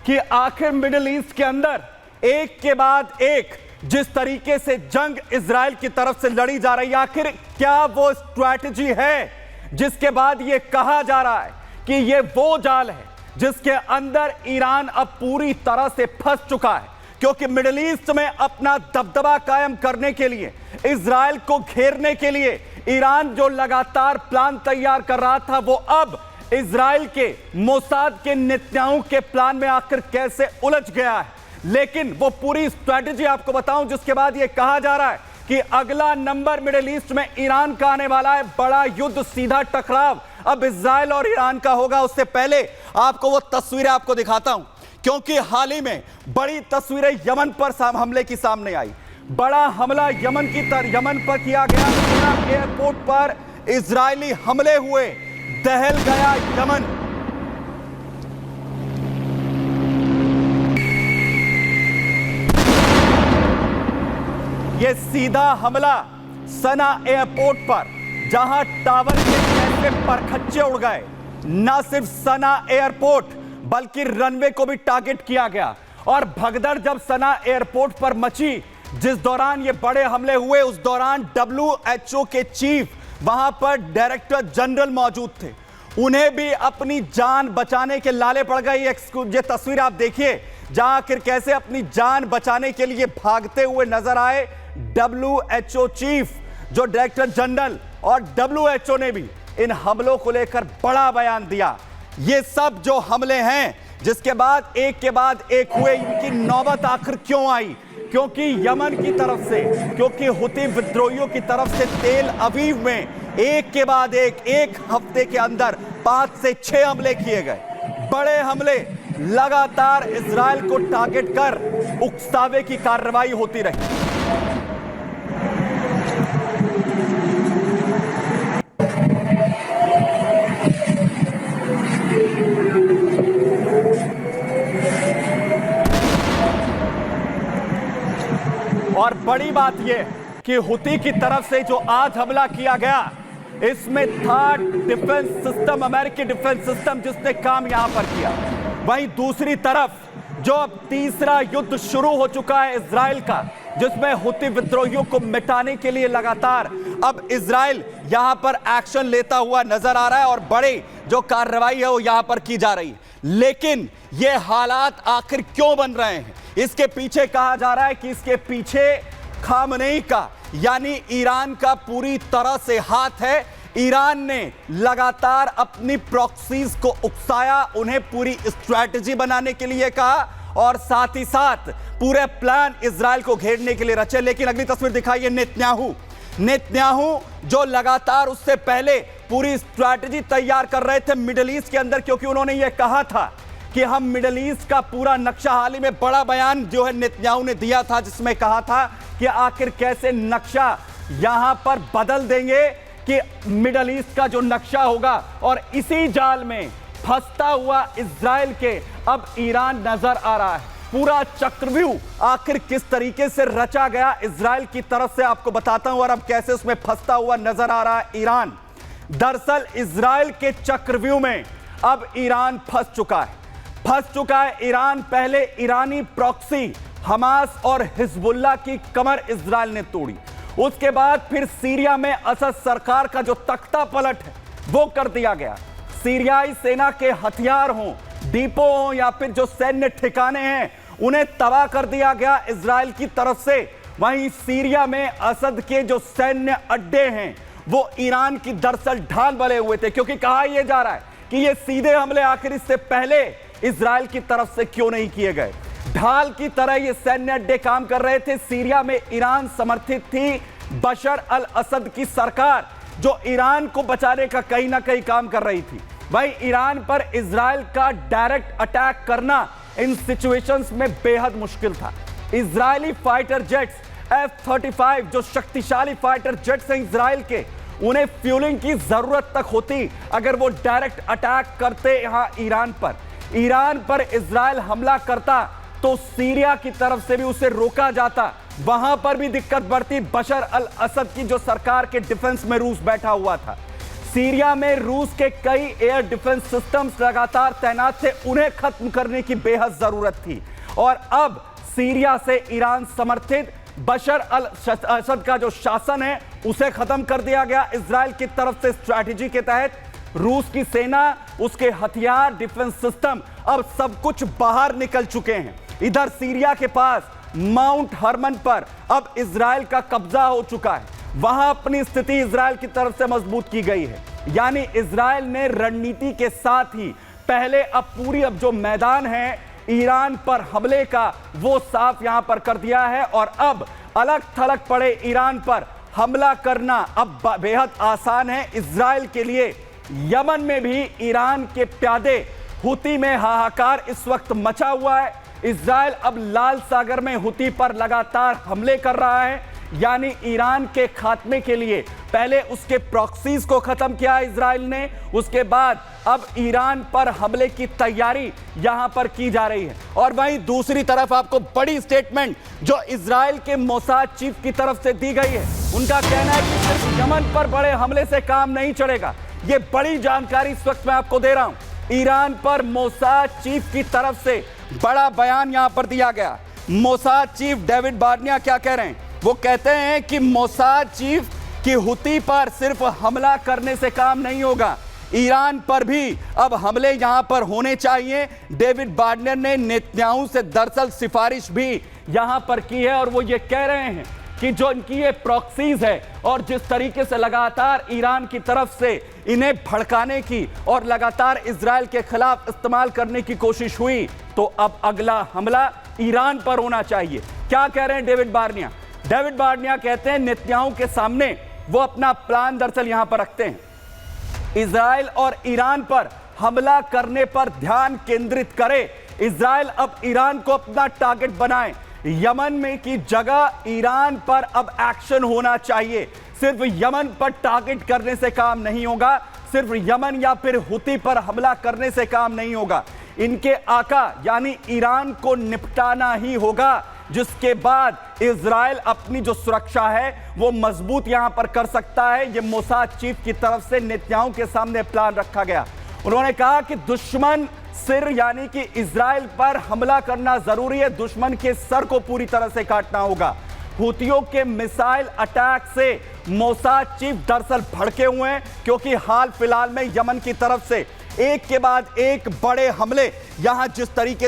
कि आखिर middle east के अंदर एक के बाद एक जिस तरीके से जंग इजराइल की तरफ से लड़ी जा रही है, आखिर क्या वो स्ट्रैटेजी है जिसके बाद ये कहा जा रहा है कि ये वो जाल है जिसके अंदर ईरान अब पूरी तरह से फंस चुका है? क्योंकि मिडिल ईस्ट में अपना दबदबा कायम करने के लिए, इजराइल को घेरने के लिए ईरान जो लगातार प्लान तैयार कर रहा था, वो अब इजराइल के मोसाद के नेतन्याहू के प्लान में आकर कैसे उलझ गया है। लेकिन वो पूरी स्ट्रैटेजी आपको बताऊं जिसके बाद ये कहा जा रहा है कि अगला नंबर मिडिल ईस्ट में ईरान का आने वाला है। बड़ा युद्ध, सीधा टकराव अब इजराइल और ईरान का होगा। उससे पहले आपको वो तस्वीरें आपको दिखाता हूं, क्योंकि हाल ही में बड़ी तस्वीरें यमन पर हमले की सामने आई। बड़ा हमला यमन पर किया गया। एयरपोर्ट पर इजरायली हमले हुए, दहल गया यमन। यह सीधा हमला सना एयरपोर्ट पर, जहां टावर के कैसे परखच्चे उड़ गए। न सिर्फ सना एयरपोर्ट बल्कि रनवे को भी टारगेट किया गया। और भगदड़ जब सना एयरपोर्ट पर मची, जिस दौरान ये बड़े हमले हुए, उस दौरान WHO के चीफ, वहां पर डायरेक्टर जनरल मौजूद थे। उन्हें भी अपनी जान बचाने के लाले पड़ गए। ये तस्वीर आप देखिए, जहां आखिर कैसे अपनी जान बचाने के लिए भागते हुए नजर आए WHO चीफ, जो डायरेक्टर जनरल, और WHO ने भी इन हमलों को लेकर बड़ा बयान दिया। ये सब जो हमले हैं जिसके बाद एक हुए, इनकी नौबत आखिर क्यों आई? क्योंकि यमन की तरफ से, क्योंकि हुती विद्रोहियों की तरफ से तेल अवीव में एक के बाद एक हफ्ते के अंदर 5 से 6 हमले किए गए। बड़े हमले लगातार इजराइल को टारगेट कर उकसावे की कार्रवाई होती रही। और बड़ी बात यह कि हुती की तरफ से जो आज हमला किया गया, इसमें था डिफेंस सिस्टम, अमेरिकी डिफेंस सिस्टम, जिसने काम यहां पर किया। वहीं दूसरी तरफ जो अब तीसरा युद्ध शुरू हो चुका है इजराइल का, जिसमें हुती विद्रोहियों को मिटाने के लिए लगातार अब इजराइल यहां पर एक्शन लेता हुआ नजर आ रहा है और बड़ी जो कार्रवाई है वो यहां पर की जा रही है। लेकिन ये हालात आखिर क्यों बन रहे हैं? इसके पीछे कहा जा रहा है कि इसके पीछे खामनेई का, यानी ईरान का पूरी तरह से हाथ है। ईरान ने लगातार अपनी प्रॉक्सीज को उकसाया, उन्हें पूरी स्ट्रैटेजी बनाने के लिए कहा और साथ ही साथ पूरे प्लान इजराइल को घेरने के लिए रचे। लेकिन अगली तस्वीर दिखाइए, नेतन्याहू जो लगातार उससे पहले पूरी स्ट्रैटेजी तैयार कर रहे थे मिडिल ईस्ट के अंदर, क्योंकि उन्होंने यह कहा था कि हम मिडिल ईस्ट का पूरा नक्शा, हाल ही में बड़ा बयान जो है नेतन्याहू ने दिया था, जिसमें कहा था कि आखिर कैसे नक्शा यहां पर बदल देंगे कि मिडिल ईस्ट का जो नक्शा होगा। और इसी जाल में फंसता हुआ इजराइल के अब ईरान नजर आ रहा है। पूरा चक्रव्यूह आखिर किस तरीके से रचा गया इजराइल की तरफ से आपको बताता हूं, और अब कैसे उसमें फंसता हुआ नजर आ रहा है ईरान। दरअसल इजराइल के चक्रव्यूह में अब ईरान फंस चुका है। ईरान पहले ईरानी प्रॉक्सी हमास और हिजबुल्लाह की कमर इजराइल ने तोड़ी। उसके बाद फिर सीरिया में असद सरकार का जो तख्ता पलट है वो कर दिया गया। सीरियाई सेना के हथियार हों, डिपो हों, या फिर जो सैन्य ठिकाने हैं, उन्हें तबाह कर दिया गया इजराइल की तरफ से। वहीं सीरिया में असद के जो सैन्य अड्डे हैं वो ईरान की दरअसल ढाल बने हुए थे, क्योंकि कहा यह जा रहा है कि ये सीधे हमले आखिर इससे पहले इजराइल की तरफ से क्यों नहीं किए गए। ढाल की तरह ये सैन्य अड्डे काम कर रहे थे। सीरिया में ईरान समर्थित थी बशर अल असद की सरकार, जो ईरान को बचाने का कहीं ना कहीं काम कर रही थी। वहीं ईरान पर इजराइल का डायरेक्ट अटैक करना इन सिचुएशंस में बेहद मुश्किल था। इजरायली फाइटर जेट्स F-35 जो शक्तिशाली फाइटर जेट्स हैं इजराइल के, उन्हें फ्यूलिंग की जरूरत तक होती अगर वो डायरेक्ट अटैक करते यहां ईरान पर इजराइल हमला करता तो सीरिया की तरफ से भी उसे रोका जाता। वहां पर भी दिक्कत बढ़ती। बशर अल असद की जो सरकार के डिफेंस में रूस बैठा हुआ था। सीरिया में रूस के कई एयर डिफेंस सिस्टम्स लगातार तैनात थे, उन्हें खत्म करने की बेहद जरूरत थी। और अब सीरिया से ईरान समर्थित बशर अल असद का जो शासन है उसे खत्म कर दिया गया इजराइल की तरफ से। स्ट्रैटेजी के तहत रूस की सेना, उसके हथियार, डिफेंस सिस्टम, अब सब कुछ बाहर निकल चुके हैं। इधर सीरिया के पास माउंट हरमन पर अब इजराइल का कब्जा हो चुका है। वहां अपनी स्थिति इजराइल की तरफ से मजबूत की गई है। यानी इजराइल ने रणनीति के साथ ही पहले अब जो मैदान है ईरान पर हमले का वो साफ यहां पर कर दिया है। और अब अलग थलग पड़े ईरान पर हमला करना अब बेहद आसान है इजराइल के लिए। यमन में भी ईरान के प्यादे हुती में हाहाकार इस वक्त मचा हुआ है। इजराइल अब लाल सागर में हुती पर लगातार हमले कर रहा है। यानी ईरान के खात्मे के लिए पहले उसके प्रॉक्सीज को खत्म किया इजराइल ने, उसके बाद अब ईरान पर हमले की तैयारी यहां पर की जा रही है। और वहीं दूसरी तरफ आपको बड़ी स्टेटमेंट जो इजराइल के मोसाद चीफ की तरफ से दी गई है। उनका कहना है कि सिर्फ यमन पर बड़े हमले से काम नहीं चलेगा। यह बड़ी जानकारी इस वक्त मैं आपको दे रहा हूं। ईरान पर मोसाद चीफ की तरफ से बड़ा बयान यहां पर दिया गया। मोसाद चीफ डेविड बार्निया क्या कह रहे हैं? वो कहते हैं कि मोसाद चीफ की हुती पर सिर्फ हमला करने से काम नहीं होगा, ईरान पर भी अब हमले यहां पर होने चाहिए। डेविड बार्नियर ने नेतन्याहू से दरअसल सिफारिश भी यहां पर की है और वो ये कह रहे हैं कि जो इनकी ये प्रॉक्सीज है और जिस तरीके से लगातार ईरान की तरफ से इन्हें भड़काने की और लगातार इजराइल के खिलाफ इस्तेमाल करने की कोशिश हुई, तो अब अगला हमला ईरान पर होना चाहिए। क्या कह रहे हैं डेविड बार्निया? डेविड बार्निया कहते हैं नेतन्याहू के सामने वो अपना प्लान दरअसल यहां पर रखते हैं, इजराइल और ईरान पर हमला करने पर ध्यान केंद्रित करे। इजराइल अब ईरान को अपना टारगेट बनाए। यमन में की जगह ईरान पर अब एक्शन होना चाहिए। सिर्फ यमन पर टारगेट करने से काम नहीं होगा, सिर्फ यमन या फिर हुती पर हमला करने से काम नहीं होगा। इनके आका यानी ईरान को निपटाना ही होगा, जिसके बाद इजराइल अपनी जो सुरक्षा है वो मजबूत यहां पर कर सकता है। ये मोसाद चीफ की तरफ से नेतन्याहू के सामने प्लान रखा गया। उन्होंने कहा कि दुश्मन सिर यानी कि इजराइल पर हमला करना जरूरी है, दुश्मन के सर को पूरी तरह से काटना होगा। हुतियों के मिसाइल अटैक से मोसाद चीफ दरअसल भड़के हुए हैं, क्योंकि हाल फिलहाल में यमन की तरफ से एक के बाद एक बड़े हमले यहां जिस तरीके